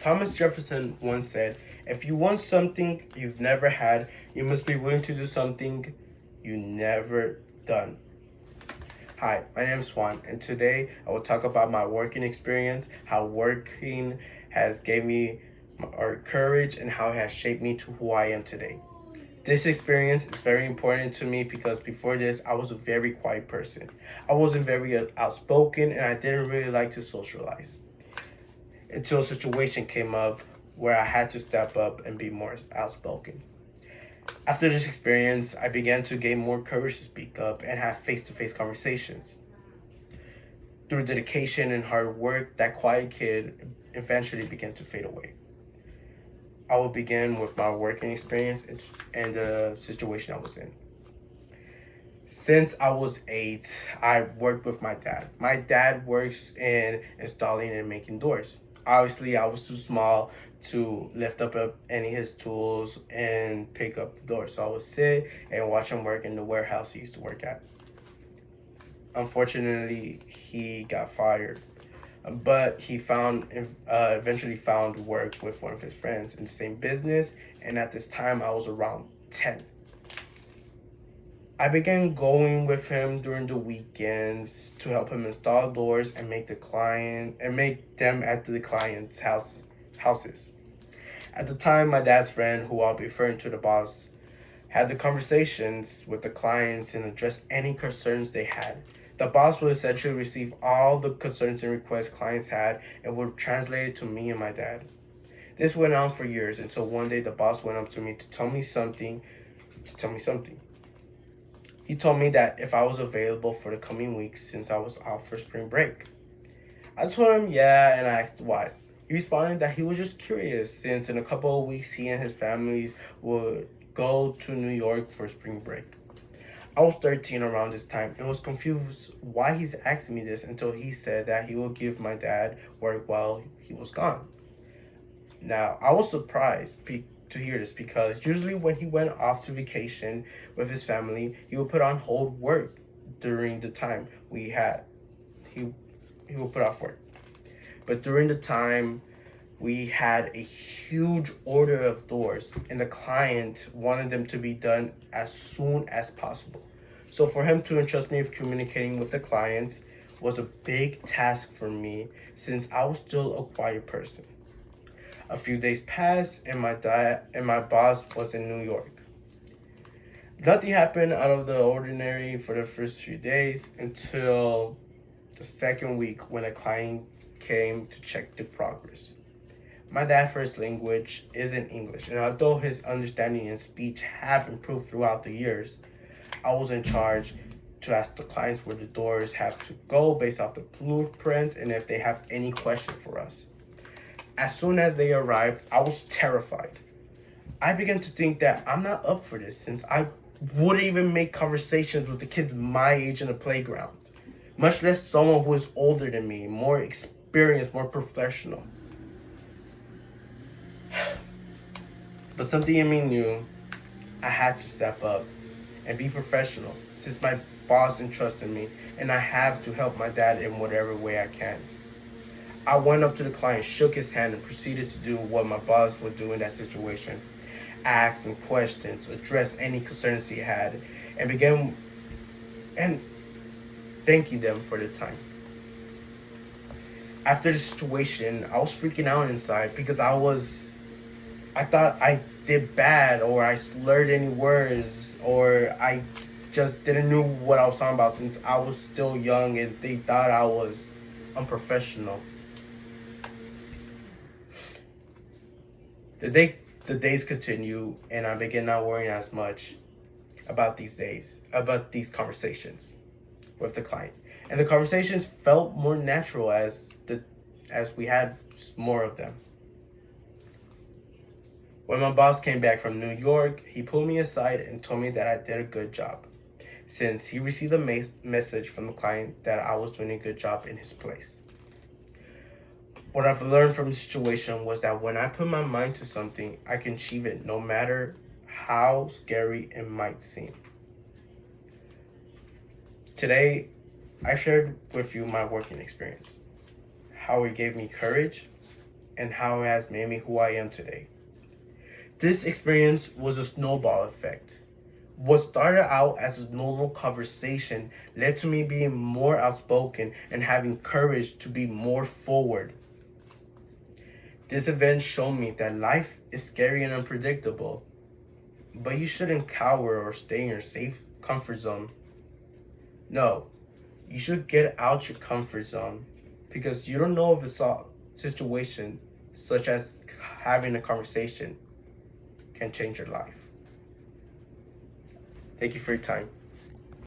Thomas Jefferson once said, "If you want something you've never had, you must be willing to do something you never done." Hi, my name is Swan, and today I will talk about my working experience, how working has gave me courage, and how it has shaped me to who I am today. This experience is very important to me because before this, I was a very quiet person. I wasn't very outspoken, and I didn't really like to socialize until a situation came up where I had to step up and be more outspoken. After this experience, I began to gain more courage to speak up and have face to face conversations. Through dedication and hard work, that quiet kid eventually began to fade away. I will begin with my working experience and the situation I was in. Since I was 8, I worked with my dad. My dad works in installing and making doors. Obviously, I was too small to lift up any of his tools and pick up the door. So I would sit and watch him work in the warehouse he used to work at. Unfortunately, he got fired, but he eventually found work with one of his friends in the same business. And at this time, I was around 10. I began going with him during the weekends to help him install doors and make them at the client's houses. At the time, my dad's friend, who I'll be referring to the boss, had the conversations with the clients and addressed any concerns they had. The boss would essentially receive all the concerns and requests clients had and would translate it to me and my dad. This went on for years until one day the boss went up to me to tell me something. He told me that if I was available for the coming weeks since I was off for spring break. I told him yeah, and I asked why. He responded that he was just curious since in a couple of weeks he and his families would go to New York for spring break. I was 13 around this time and was confused why he's asking me this until he said that he would give my dad work while he was gone. Now, I was surprised to hear this because usually when he went off to vacation with his family, he would put on hold work during the time he would put off work. But during the time we had a huge order of doors and the client wanted them to be done as soon as possible. So for him to entrust me with communicating with the clients was a big task for me since I was still a quiet person. A few days passed and my boss was in New York. Nothing happened out of the ordinary for the first few days until the second week when a client came to check the progress. My dad's first language isn't English, and although his understanding and speech have improved throughout the years, I was in charge to ask the clients where the doors have to go based off the blueprints and if they have any question for us. As soon as they arrived, I was terrified. I began to think that I'm not up for this since I wouldn't even make conversations with the kids my age in the playground, much less someone who is older than me, more experienced, more professional. But something in me knew I had to step up and be professional since my boss entrusted me and I have to help my dad in whatever way I can. I went up to the client, shook his hand, and proceeded to do what my boss would do in that situation. Ask him questions, address any concerns he had, and began and thanking them for the time. After the situation, I was freaking out inside because I thought I did bad or I slurred any words or I just didn't know what I was talking about since I was still young and they thought I was unprofessional. The days continue, and I begin not worrying as much about these conversations with the client, and the conversations felt more natural as we had more of them. When my boss came back from New York, he pulled me aside and told me that I did a good job, since he received a message from the client that I was doing a good job in his place. What I've learned from the situation was that when I put my mind to something, I can achieve it no matter how scary it might seem. Today, I shared with you my working experience, how it gave me courage, and how it has made me who I am today. This experience was a snowball effect. What started out as a normal conversation led to me being more outspoken and having courage to be more forward. This event showed me that life is scary and unpredictable, but you shouldn't cower or stay in your safe comfort zone. No, you should get out your comfort zone because you don't know if a situation such as having a conversation can change your life. Thank you for your time.